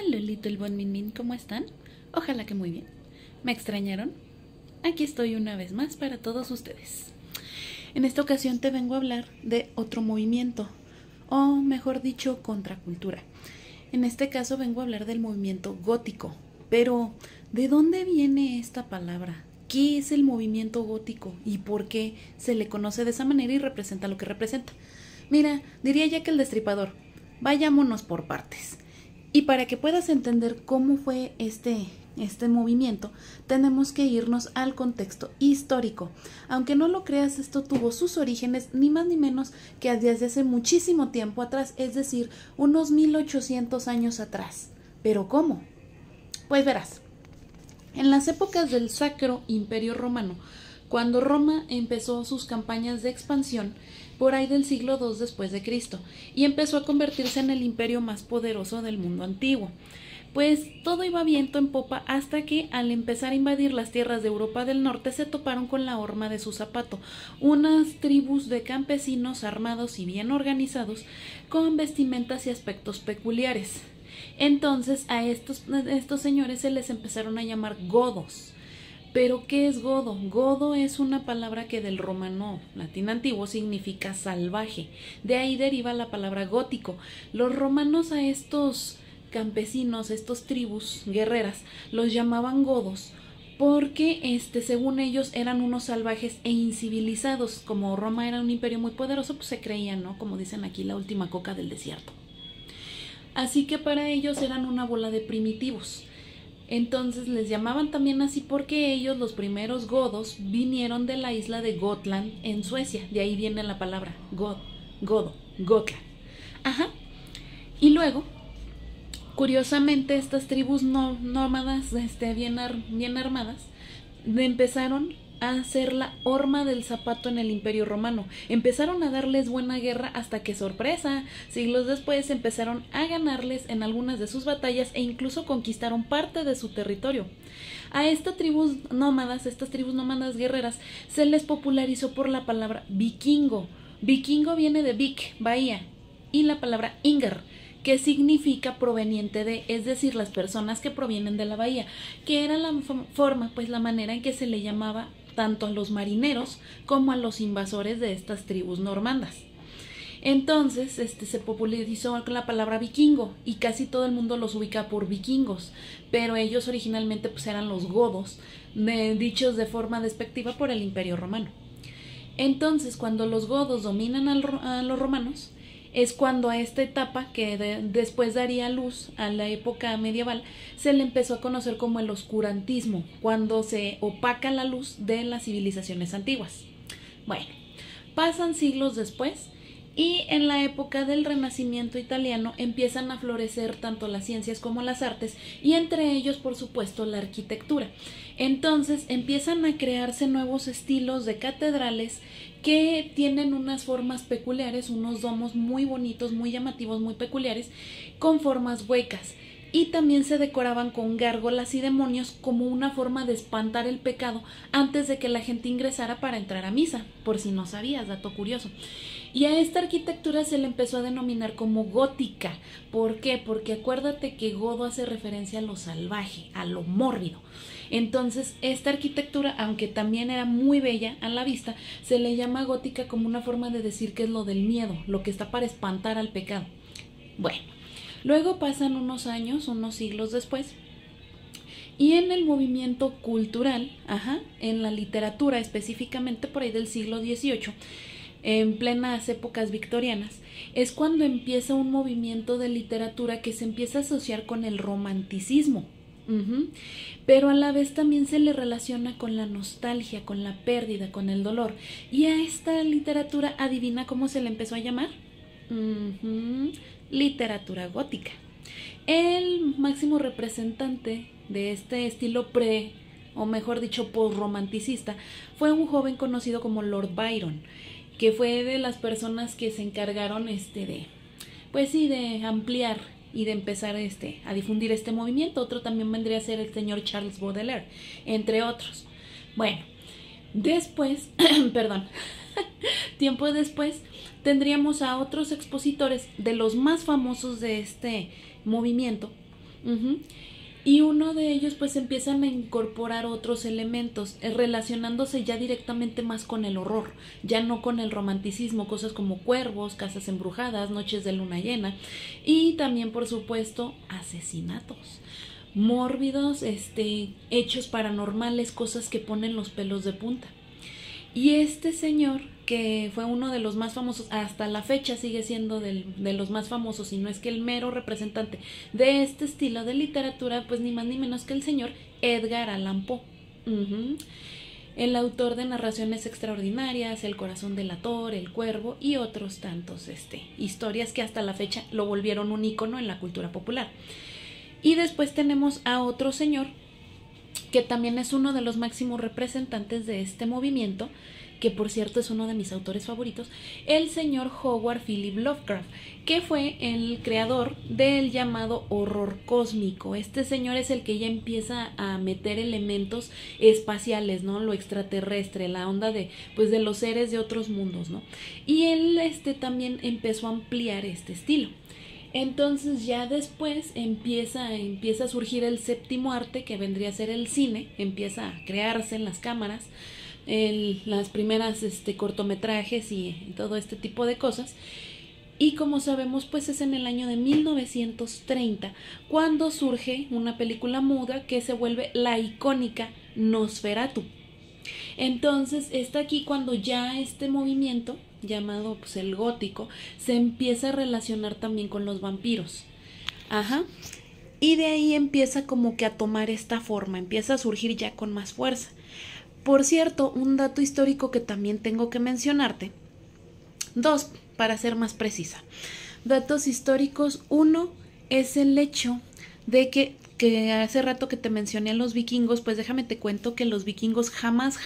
Hola Little Bon Min Min, ¿cómo están? Ojalá que muy bien. ¿Me extrañaron? Aquí estoy una vez más para todos ustedes. En esta ocasión te vengo a hablar de otro movimiento, o mejor dicho, contracultura. En este caso vengo a hablar del movimiento gótico. Pero, ¿de dónde viene esta palabra? ¿Qué es el movimiento gótico? ¿Y por qué se le conoce de esa manera y representa lo que representa? Mira, diría ya que el destripador. Vayámonos por partes. Y para que puedas entender cómo fue este movimiento, tenemos que irnos al contexto histórico. Aunque no lo creas, esto tuvo sus orígenes ni más ni menos que desde hace muchísimo tiempo atrás, es decir, unos 1800 años atrás. ¿Pero cómo? Pues verás, en las épocas del Sacro Imperio Romano, cuando Roma empezó sus campañas de expansión, por ahí del siglo II después de Cristo, y empezó a convertirse en el imperio más poderoso del mundo antiguo. Pues todo iba viento en popa hasta que, al empezar a invadir las tierras de Europa del Norte, se toparon con la horma de su zapato, unas tribus de campesinos armados y bien organizados, con vestimentas y aspectos peculiares. Entonces a estos señores se les empezaron a llamar godos. ¿Pero qué es godo? Godo es una palabra que del romano latín antiguo significa salvaje. De ahí deriva la palabra gótico. Los romanos a estos campesinos, estos tribus guerreras, los llamaban godos porque según ellos eran unos salvajes e incivilizados. Como Roma era un imperio muy poderoso, pues se creían, ¿no? Como dicen aquí, la última coca del desierto. Así que para ellos eran una bola de primitivos. Entonces les llamaban también así porque ellos, los primeros godos, vinieron de la isla de Gotland en Suecia. De ahí viene la palabra godo, Gotland. Ajá. Y luego, curiosamente, estas tribus nómadas, bien armadas, empezaron a hacer la horma del zapato en el Imperio Romano. Empezaron a darles buena guerra hasta que, sorpresa, siglos después empezaron a ganarles en algunas de sus batallas e incluso conquistaron parte de su territorio. A estas tribus nómadas guerreras, se les popularizó por la palabra vikingo. Vikingo viene de vik, bahía, y la palabra inger, que significa proveniente de, es decir, las personas que provienen de la bahía, que era la forma, pues la manera en que se le llamaba tanto a los marineros como a los invasores de estas tribus normandas. Entonces se popularizó con la palabra vikingo y casi todo el mundo los ubica por vikingos, pero ellos originalmente pues eran los godos, dichos de forma despectiva por el Imperio Romano. Entonces, cuando los godos dominan a los romanos, es cuando a esta etapa, que después daría luz a la época medieval, se le empezó a conocer como el oscurantismo, cuando se opaca la luz de las civilizaciones antiguas. Bueno, pasan siglos después y en la época del Renacimiento italiano empiezan a florecer tanto las ciencias como las artes, y entre ellos, por supuesto, la arquitectura. Entonces empiezan a crearse nuevos estilos de catedrales que tienen unas formas peculiares, unos domos muy bonitos, muy llamativos, muy peculiares, con formas huecas. Y también se decoraban con gárgolas y demonios como una forma de espantar el pecado antes de que la gente ingresara para entrar a misa, por si no sabías, dato curioso. Y a esta arquitectura se le empezó a denominar como gótica. ¿Por qué? Porque acuérdate que godo hace referencia a lo salvaje, a lo mórbido. Entonces, esta arquitectura, aunque también era muy bella a la vista, se le llama gótica como una forma de decir que es lo del miedo, lo que está para espantar al pecado. Bueno, luego pasan unos años, unos siglos después, y en el movimiento cultural, en la literatura específicamente por ahí del siglo XVIII, en plenas épocas victorianas, es cuando empieza un movimiento de literatura que se empieza a asociar con el romanticismo. Pero a la vez también se le relaciona con la nostalgia, con la pérdida, con el dolor. Y a esta literatura, ¿adivina cómo se le empezó a llamar? Literatura gótica. El máximo representante de este estilo o mejor dicho, posromanticista, fue un joven conocido como Lord Byron, que fue de las personas que se encargaron de ampliar y de empezar a difundir este movimiento. Otro también vendría a ser el señor Charles Baudelaire, entre otros. Bueno, después, perdón, tiempo después tendríamos a otros expositores de los más famosos de este movimiento, Ujú. Y uno de ellos pues empiezan a incorporar otros elementos, relacionándose ya directamente más con el horror, ya no con el romanticismo, cosas como cuervos, casas embrujadas, noches de luna llena y también por supuesto asesinatos mórbidos, hechos paranormales, cosas que ponen los pelos de punta. Y este señor, que fue uno de los más famosos, hasta la fecha sigue siendo de los más famosos, y no es que el mero representante de este estilo de literatura, pues ni más ni menos que el señor Edgar Allan Poe. El autor de narraciones extraordinarias, El corazón delator, El cuervo y otros tantos historias que hasta la fecha lo volvieron un ícono en la cultura popular. Y después tenemos a otro señor que también es uno de los máximos representantes de este movimiento, que por cierto es uno de mis autores favoritos, el señor Howard Philip Lovecraft, que fue el creador del llamado horror cósmico. Este señor es el que ya empieza a meter elementos espaciales, ¿no? Lo extraterrestre, la onda de los seres de otros mundos, ¿no? Y él también empezó a ampliar este estilo. Entonces ya después empieza a surgir el séptimo arte, que vendría a ser el cine, empieza a crearse en las cámaras, las primeras cortometrajes y todo este tipo de cosas. Y como sabemos, pues es en el año de 1930 cuando surge una película muda que se vuelve la icónica Nosferatu. Entonces está aquí cuando ya este movimiento llamado pues el gótico se empieza a relacionar también con los vampiros. Ajá. Y de ahí empieza como que a tomar esta forma, empieza a surgir ya con más fuerza. Por cierto, un dato histórico que también tengo que mencionarte, dos para ser más precisa. Datos históricos, uno es el hecho de que hace rato que te mencioné a los vikingos, pues déjame te cuento que los vikingos jamás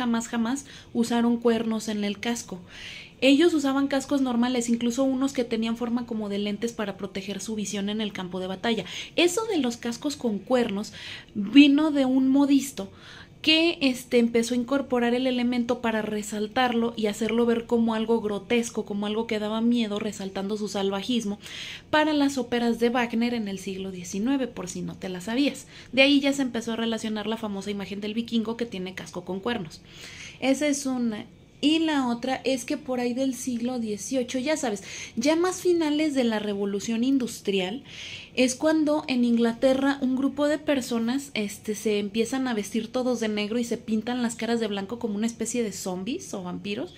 usaron cuernos en el casco. Ellos usaban cascos normales, incluso unos que tenían forma como de lentes para proteger su visión en el campo de batalla. Eso de los cascos con cuernos vino de un modisto que empezó a incorporar el elemento para resaltarlo y hacerlo ver como algo grotesco, como algo que daba miedo, resaltando su salvajismo, para las óperas de Wagner en el siglo XIX, por si no te la sabías. De ahí ya se empezó a relacionar la famosa imagen del vikingo que tiene casco con cuernos. Esa es una. Y la otra es que por ahí del siglo XVIII, ya sabes, ya más finales de la Revolución Industrial, es cuando en Inglaterra un grupo de personas se empiezan a vestir todos de negro y se pintan las caras de blanco como una especie de zombies o vampiros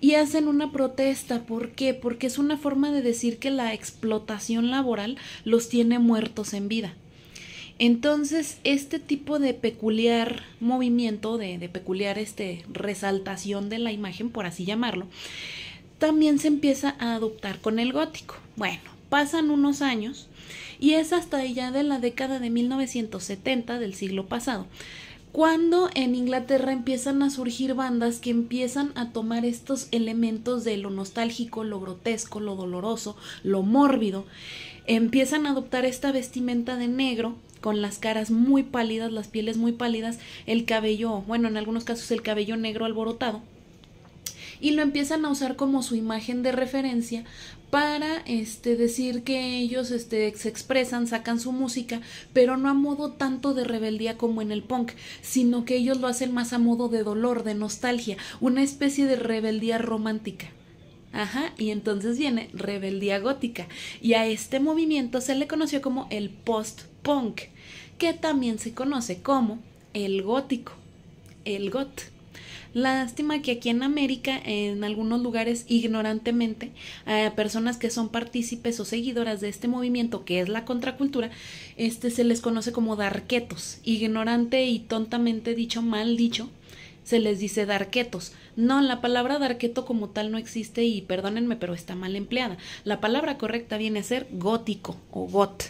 y hacen una protesta. ¿Por qué? Porque es una forma de decir que la explotación laboral los tiene muertos en vida. Entonces, este tipo de peculiar movimiento, de peculiar resaltación de la imagen, por así llamarlo, también se empieza a adoptar con el gótico. Bueno, pasan unos años y es hasta allá de la década de 1970 del siglo pasado, cuando en Inglaterra empiezan a surgir bandas que empiezan a tomar estos elementos de lo nostálgico, lo grotesco, lo doloroso, lo mórbido, empiezan a adoptar esta vestimenta de negro, con las caras muy pálidas, las pieles muy pálidas, el cabello, bueno, en algunos casos el cabello negro alborotado, y lo empiezan a usar como su imagen de referencia para decir que ellos se expresan, sacan su música, pero no a modo tanto de rebeldía como en el punk, sino que ellos lo hacen más a modo de dolor, de nostalgia, una especie de rebeldía romántica. Ajá, y entonces viene rebeldía gótica, y a este movimiento se le conoció como el post-punk, que también se conoce como el gótico, el goth. Lástima que aquí en América, en algunos lugares, ignorantemente, a personas que son partícipes o seguidoras de este movimiento, que es la contracultura, se les conoce como darquetos. Ignorante y tontamente dicho, mal dicho, se les dice darquetos. No, la palabra darqueto como tal no existe y perdónenme, pero está mal empleada. La palabra correcta viene a ser gótico o goth.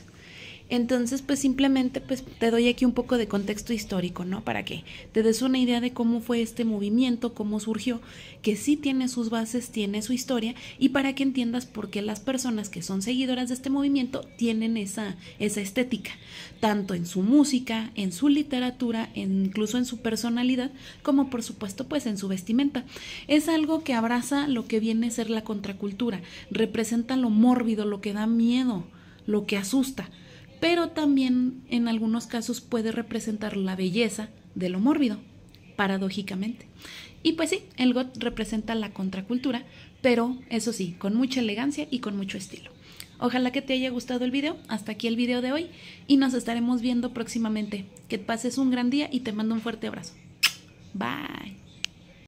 Entonces, pues simplemente pues te doy aquí un poco de contexto histórico, ¿no? Para que te des una idea de cómo fue este movimiento, cómo surgió, que sí tiene sus bases, tiene su historia, y para que entiendas por qué las personas que son seguidoras de este movimiento tienen esa estética, tanto en su música, en su literatura, incluso en su personalidad, como por supuesto pues en su vestimenta. Es algo que abraza lo que viene a ser la contracultura, representa lo mórbido, lo que da miedo, lo que asusta, pero también en algunos casos puede representar la belleza de lo mórbido, paradójicamente. Y pues sí, el goth representa la contracultura, pero eso sí, con mucha elegancia y con mucho estilo. Ojalá que te haya gustado el video, hasta aquí el video de hoy y nos estaremos viendo próximamente. Que pases un gran día y te mando un fuerte abrazo. Bye.